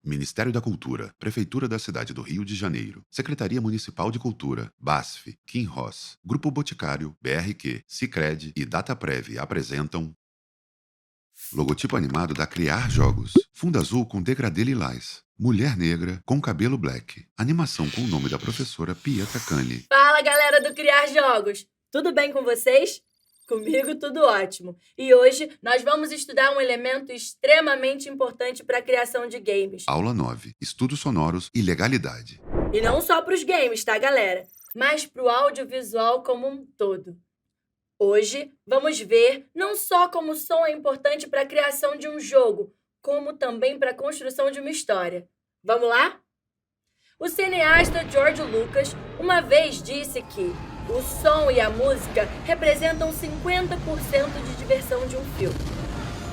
Ministério da Cultura, Prefeitura da Cidade do Rio de Janeiro, Secretaria Municipal de Cultura, BASF, Kim Ross, Grupo Boticário, BRQ, Sicredi e Dataprev apresentam logotipo animado da Criar Jogos, fundo azul com degradê lilás, mulher negra com cabelo black, animação com o nome da professora Pietra Cani. Fala, galera do Criar Jogos! Tudo bem com vocês? Comigo tudo ótimo. E hoje nós vamos estudar um elemento extremamente importante para a criação de games. Aula 9, Estudos Sonoros e Legalidade. E não só para os games, tá, galera? Mas para o audiovisual como um todo. Hoje vamos ver não só como o som é importante para a criação de um jogo, como também para a construção de uma história. Vamos lá? O cineasta George Lucas uma vez disse que o som e a música representam 50% de diversão de um filme.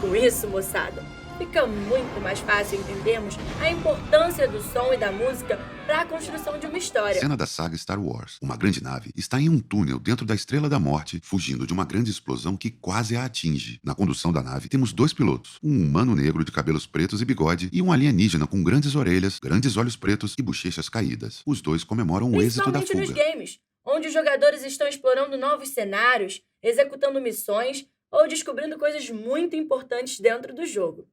Com isso, moçada, fica muito mais fácil entendermos a importância do som e da música para a construção de uma história. Cena da saga Star Wars. Uma grande nave está em um túnel dentro da Estrela da Morte, fugindo de uma grande explosão que quase a atinge. Na condução da nave, temos dois pilotos. Um humano negro de cabelos pretos e bigode e um alienígena com grandes orelhas, grandes olhos pretos e bochechas caídas. Os dois comemoram o êxito da fuga. Principalmente nos games, onde os jogadores estão explorando novos cenários, executando missões ou descobrindo coisas muito importantes dentro do jogo.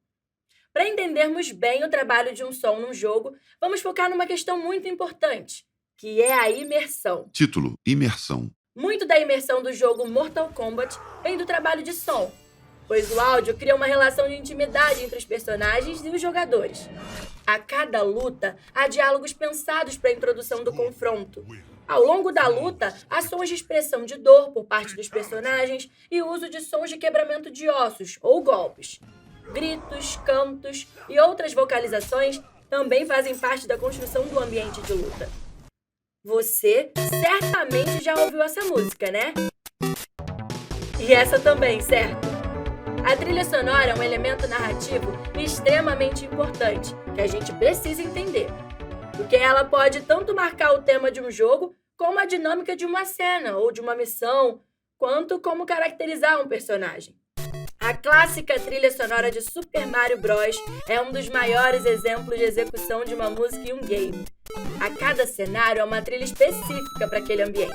Para entendermos bem o trabalho de um som num jogo, vamos focar numa questão muito importante, que é a imersão. Título: Imersão. Muito da imersão do jogo Mortal Kombat vem do trabalho de som, pois o áudio cria uma relação de intimidade entre os personagens e os jogadores. A cada luta, há diálogos pensados para a introdução do confronto. Ao longo da luta, há sons de expressão de dor por parte dos personagens e o uso de sons de quebramento de ossos ou golpes. Gritos, cantos e outras vocalizações também fazem parte da construção do ambiente de luta. Você certamente já ouviu essa música, né? E essa também, certo? A trilha sonora é um elemento narrativo extremamente importante que a gente precisa entender, porque ela pode tanto marcar o tema de um jogo como a dinâmica de uma cena ou de uma missão, quanto como caracterizar um personagem. A clássica trilha sonora de Super Mario Bros. É um dos maiores exemplos de execução de uma música em um game. A cada cenário é uma trilha específica para aquele ambiente,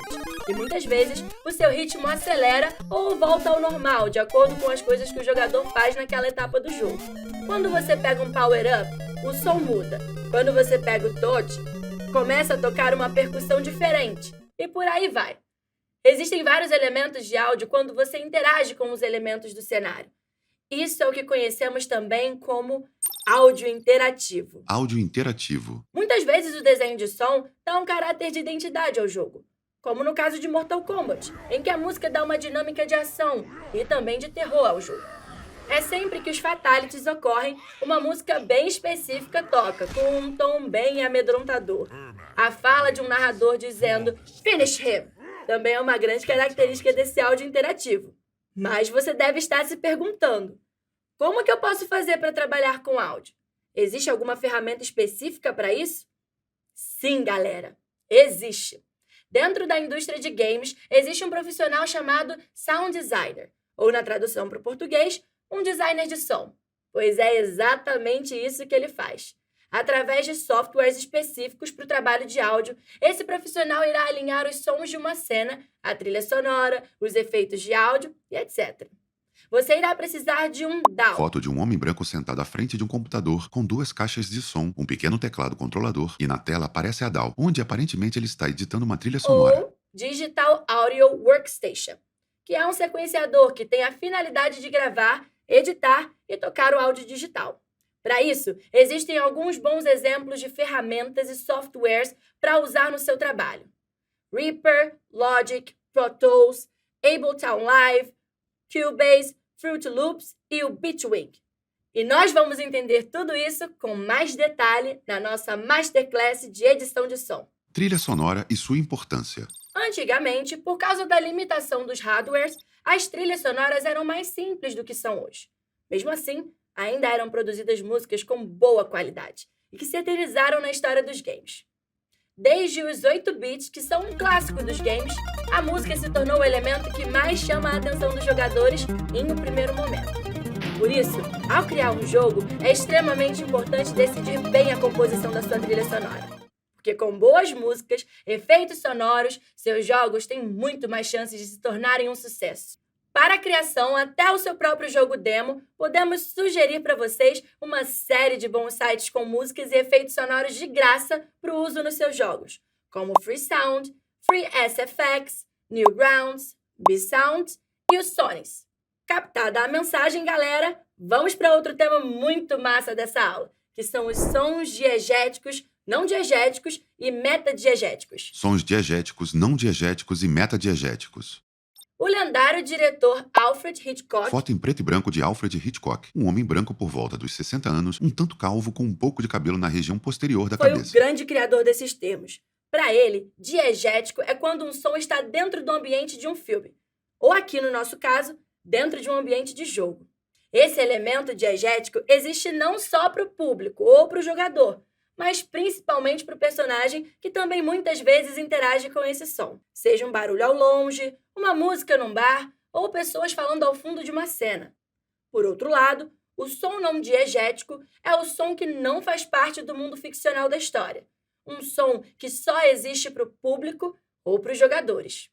e muitas vezes o seu ritmo acelera ou volta ao normal, de acordo com as coisas que o jogador faz naquela etapa do jogo. Quando você pega um power-up, o som muda. Quando você pega o touch, começa a tocar uma percussão diferente, e por aí vai. Existem vários elementos de áudio quando você interage com os elementos do cenário. Isso é o que conhecemos também como áudio interativo. Áudio interativo. Muitas vezes o desenho de som dá um caráter de identidade ao jogo, como no caso de Mortal Kombat, em que a música dá uma dinâmica de ação e também de terror ao jogo. É sempre que os fatalities ocorrem, uma música bem específica toca, com um tom bem amedrontador. A fala de um narrador dizendo "Finish him" também é uma grande característica desse áudio interativo. Mas você deve estar se perguntando, como que eu posso fazer para trabalhar com áudio? Existe alguma ferramenta específica para isso? Sim, galera, existe. Dentro da indústria de games, existe um profissional chamado Sound Designer, ou na tradução para o português, um designer de som, pois é exatamente isso que ele faz. Através de softwares específicos para o trabalho de áudio, esse profissional irá alinhar os sons de uma cena, a trilha sonora, os efeitos de áudio e etc. Você irá precisar de um DAW. Foto de um homem branco sentado à frente de um computador com duas caixas de som, um pequeno teclado controlador e na tela aparece a DAW, onde aparentemente ele está editando uma trilha sonora. Ou Digital Audio Workstation, que é um sequenciador que tem a finalidade de gravar, editar e tocar o áudio digital. Para isso, existem alguns bons exemplos de ferramentas e softwares para usar no seu trabalho. Reaper, Logic, Pro Tools, Ableton Live, Cubase, Fruit Loops e o Bitwig. E nós vamos entender tudo isso com mais detalhe na nossa Masterclass de edição de som. Trilha sonora e sua importância. Antigamente, por causa da limitação dos hardwares, as trilhas sonoras eram mais simples do que são hoje. Mesmo assim, ainda eram produzidas músicas com boa qualidade e que se eternizaram na história dos games. Desde os 8 bits, que são um clássico dos games, a música se tornou o elemento que mais chama a atenção dos jogadores em um primeiro momento. Por isso, ao criar um jogo, é extremamente importante decidir bem a composição da sua trilha sonora. Porque com boas músicas, efeitos sonoros, seus jogos têm muito mais chances de se tornarem um sucesso. Para a criação, até o seu próprio jogo demo, podemos sugerir para vocês uma série de bons sites com músicas e efeitos sonoros de graça para o uso nos seus jogos, como Free Sound, Free SFX, Newgrounds, B-Sound e o Sonys. Captada a mensagem, galera, vamos para outro tema muito massa dessa aula, que são os sons diegéticos, não diegéticos e metadiegéticos. Sons diegéticos, não diegéticos e metadiegéticos. O lendário diretor Alfred Hitchcock... Foto em preto e branco de Alfred Hitchcock, um homem branco por volta dos 60 anos, um tanto calvo com um pouco de cabelo na região posterior da cabeça. Foi o grande criador desses termos. Para ele, diegético é quando um som está dentro do ambiente de um filme, ou aqui no nosso caso, dentro de um ambiente de jogo. Esse elemento diegético existe não só para o público ou para o jogador, mas principalmente para o personagem, que também muitas vezes interage com esse som. Seja um barulho ao longe, uma música num bar ou pessoas falando ao fundo de uma cena. Por outro lado, o som não diegético é o som que não faz parte do mundo ficcional da história. Um som que só existe para o público ou para os jogadores.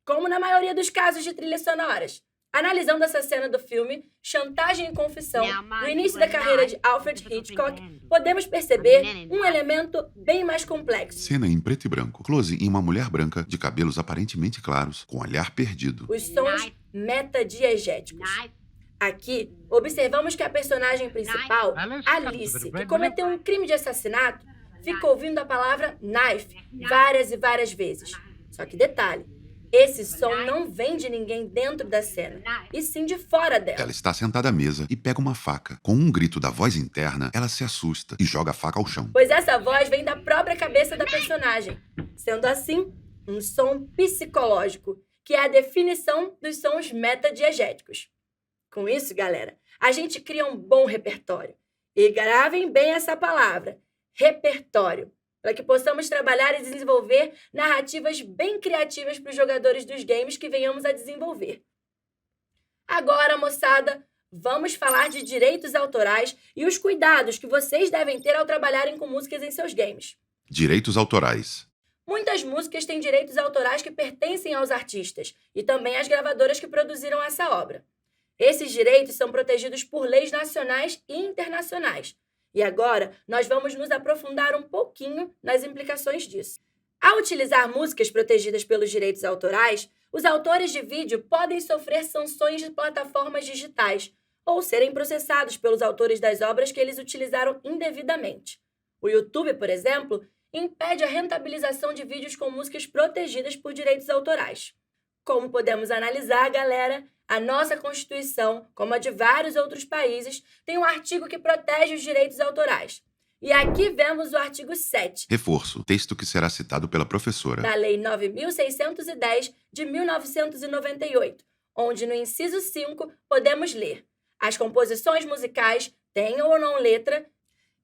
Como na maioria dos casos de trilhas sonoras. Analisando essa cena do filme Chantagem e Confissão, do início da carreira de Alfred Hitchcock, podemos perceber um elemento bem mais complexo. Cena em preto e branco. Close em uma mulher branca de cabelos aparentemente claros, com olhar perdido. Os sons metadiegéticos. Aqui, observamos que a personagem principal, Alice, que cometeu um crime de assassinato, fica ouvindo a palavra knife várias e várias vezes. Só que detalhe, esse som não vem de ninguém dentro da cena, e sim de fora dela. Ela está sentada à mesa e pega uma faca. Com um grito da voz interna, ela se assusta e joga a faca ao chão. Pois essa voz vem da própria cabeça da personagem, sendo assim, um som psicológico, que é a definição dos sons metadiegéticos. Com isso, galera, a gente cria um bom repertório. E gravem bem essa palavra, repertório, para que possamos trabalhar e desenvolver narrativas bem criativas para os jogadores dos games que venhamos a desenvolver. Agora, moçada, vamos falar de direitos autorais e os cuidados que vocês devem ter ao trabalharem com músicas em seus games. Direitos autorais. Muitas músicas têm direitos autorais que pertencem aos artistas e também às gravadoras que produziram essa obra. Esses direitos são protegidos por leis nacionais e internacionais. E agora, nós vamos nos aprofundar um pouquinho nas implicações disso. Ao utilizar músicas protegidas pelos direitos autorais, os autores de vídeo podem sofrer sanções de plataformas digitais ou serem processados pelos autores das obras que eles utilizaram indevidamente. O YouTube, por exemplo, impede a rentabilização de vídeos com músicas protegidas por direitos autorais. Como podemos analisar, galera, a nossa Constituição, como a de vários outros países, tem um artigo que protege os direitos autorais. E aqui vemos o artigo 7. Reforço. Texto que será citado pela professora. Da Lei 9.610, de 1998, onde no inciso 5 podemos ler: as composições musicais tenham ou não letra.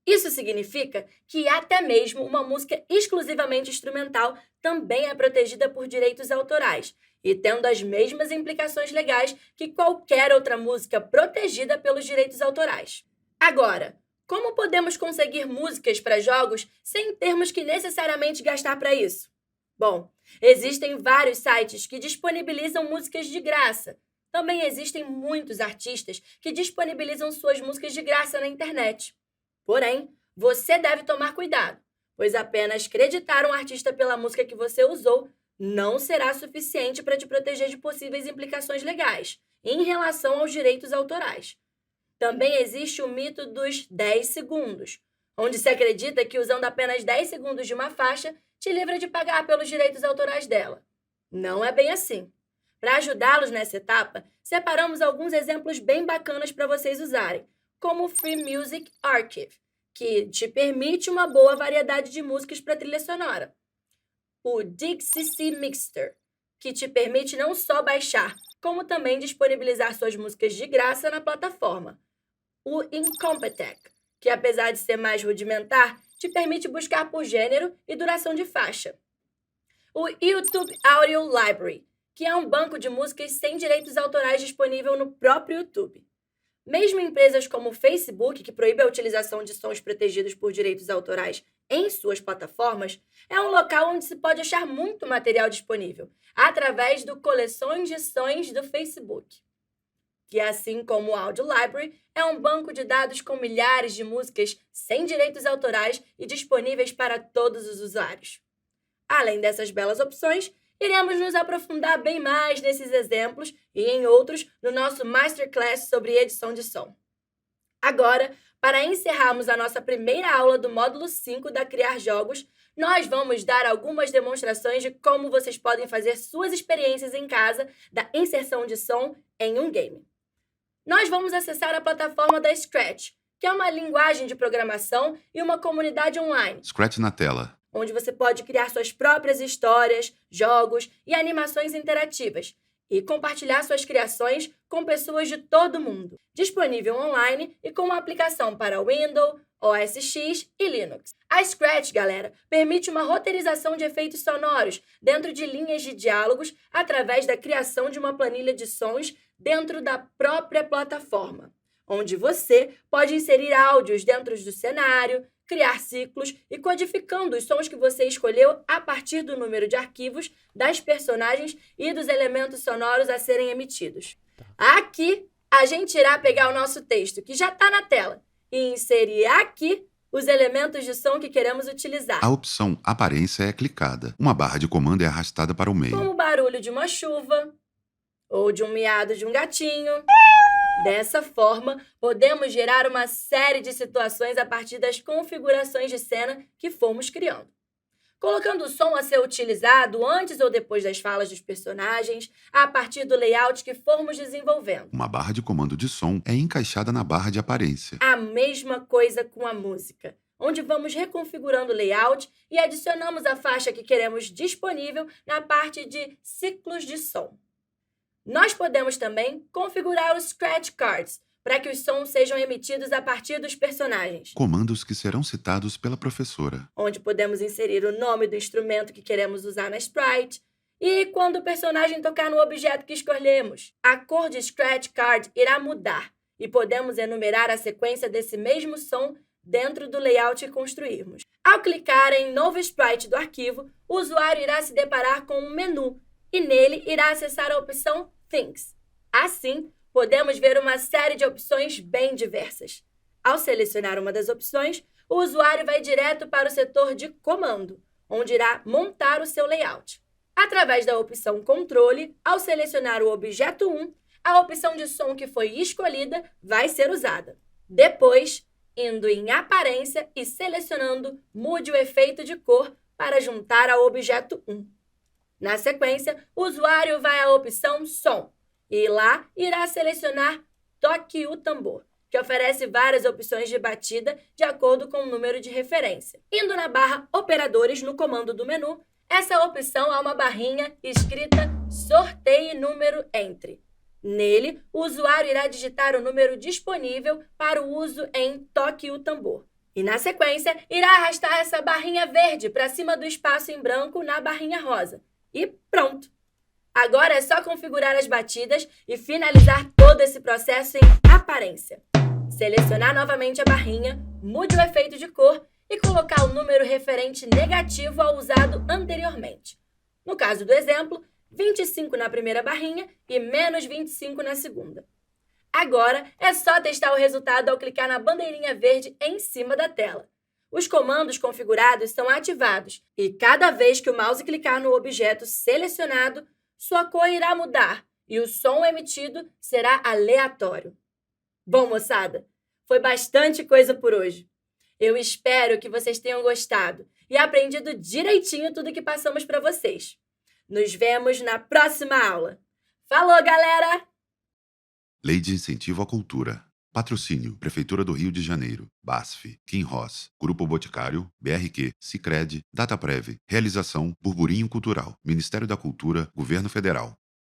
Isso significa que até mesmo uma música exclusivamente instrumental também é protegida por direitos autorais e tendo as mesmas implicações legais que qualquer outra música protegida pelos direitos autorais. Agora, como podemos conseguir músicas para jogos sem termos que necessariamente gastar para isso? Bom, existem vários sites que disponibilizam músicas de graça. Também existem muitos artistas que disponibilizam suas músicas de graça na internet. Porém, você deve tomar cuidado, pois apenas creditar um artista pela música que você usou não será suficiente para te proteger de possíveis implicações legais em relação aos direitos autorais. Também existe o mito dos 10 segundos, onde se acredita que usando apenas 10 segundos de uma faixa te livra de pagar pelos direitos autorais dela. Não é bem assim. Para ajudá-los nessa etapa, separamos alguns exemplos bem bacanas para vocês usarem, como o Free Music Archive, que te permite uma boa variedade de músicas para trilha sonora. O DigCC Mixter, que te permite não só baixar, como também disponibilizar suas músicas de graça na plataforma. O Incompetech, que apesar de ser mais rudimentar, te permite buscar por gênero e duração de faixa. O YouTube Audio Library, que é um banco de músicas sem direitos autorais disponível no próprio YouTube. Mesmo empresas como o Facebook, que proíbe a utilização de sons protegidos por direitos autorais em suas plataformas, é um local onde se pode achar muito material disponível, através do Coleções de Sons do Facebook, que, assim como o Audio Library, é um banco de dados com milhares de músicas sem direitos autorais e disponíveis para todos os usuários. Além dessas belas opções, iremos nos aprofundar bem mais nesses exemplos e em outros no nosso Masterclass sobre edição de som. Agora, para encerrarmos a nossa primeira aula do módulo 5 da Criar Jogos, nós vamos dar algumas demonstrações de como vocês podem fazer suas experiências em casa da inserção de som em um game. Nós vamos acessar a plataforma da Scratch, que é uma linguagem de programação e uma comunidade online, Scratch na tela. onde você pode criar suas próprias histórias, jogos e animações interativas e compartilhar suas criações com pessoas de todo o mundo. Disponível online e com uma aplicação para Windows, OS X e Linux. A Scratch, galera, permite uma roteirização de efeitos sonoros dentro de linhas de diálogos através da criação de uma planilha de sons dentro da própria plataforma, onde você pode inserir áudios dentro do cenário, criar ciclos e codificando os sons que você escolheu a partir do número de arquivos das personagens e dos elementos sonoros a serem emitidos. Aqui, a gente irá pegar o nosso texto, que já está na tela, e inserir aqui os elementos de som que queremos utilizar, A opção Aparência é clicada. Uma barra de comando é arrastada para o meio. como o barulho de uma chuva ou de um miado de um gatinho. Dessa forma, podemos gerar uma série de situações a partir das configurações de cena que fomos criando, colocando o som a ser utilizado antes ou depois das falas dos personagens, a partir do layout que formos desenvolvendo. Uma barra de comando de som é encaixada na barra de aparência. A mesma coisa com a música, onde vamos reconfigurando o layout e adicionamos a faixa que queremos disponível na parte de ciclos de som. Nós podemos também configurar os Scratch Cards, para que os sons sejam emitidos a partir dos personagens, Comandos que serão citados pela professora. onde podemos inserir o nome do instrumento que queremos usar na sprite e quando o personagem tocar no objeto que escolhemos. A cor de Scratch Card irá mudar e podemos enumerar a sequência desse mesmo som dentro do layout que construirmos. Ao clicar em Novo Sprite do arquivo, o usuário irá se deparar com um menu e nele irá acessar a opção Things. Assim, podemos ver uma série de opções bem diversas. Ao selecionar uma das opções, o usuário vai direto para o setor de comando, onde irá montar o seu layout. Através da opção Controle, ao selecionar o objeto 1, a opção de som que foi escolhida vai ser usada. Depois, indo em Aparência e selecionando Mude o efeito de cor para juntar ao objeto 1. Na sequência, o usuário vai à opção Som e lá irá selecionar Toque o Tambor, que oferece várias opções de batida de acordo com o número de referência. Indo na barra Operadores no comando do menu, essa opção há uma barrinha escrita Sorteie número entre. Nele, o usuário irá digitar o número disponível para o uso em Toque o Tambor. E na sequência, irá arrastar essa barrinha verde para cima do espaço em branco na barrinha rosa. E pronto! Agora é só configurar as batidas e finalizar todo esse processo em Aparência. Selecionar novamente a barrinha, mude o efeito de cor e colocar o número referente negativo ao usado anteriormente. No caso do exemplo, 25 na primeira barrinha e menos 25 na segunda. Agora é só testar o resultado ao clicar na bandeirinha verde em cima da tela. Os comandos configurados são ativados e cada vez que o mouse clicar no objeto selecionado, sua cor irá mudar e o som emitido será aleatório. Bom, moçada, foi bastante coisa por hoje. Eu espero que vocês tenham gostado e aprendido direitinho tudo que passamos para vocês. Nos vemos na próxima aula. Falou, galera! Lei de Incentivo à Cultura. Patrocínio: Prefeitura do Rio de Janeiro, BASF, Kim Ross, Grupo Boticário, BRQ, Sicredi, Dataprev. Realização: Burburinho Cultural, Ministério da Cultura, Governo Federal.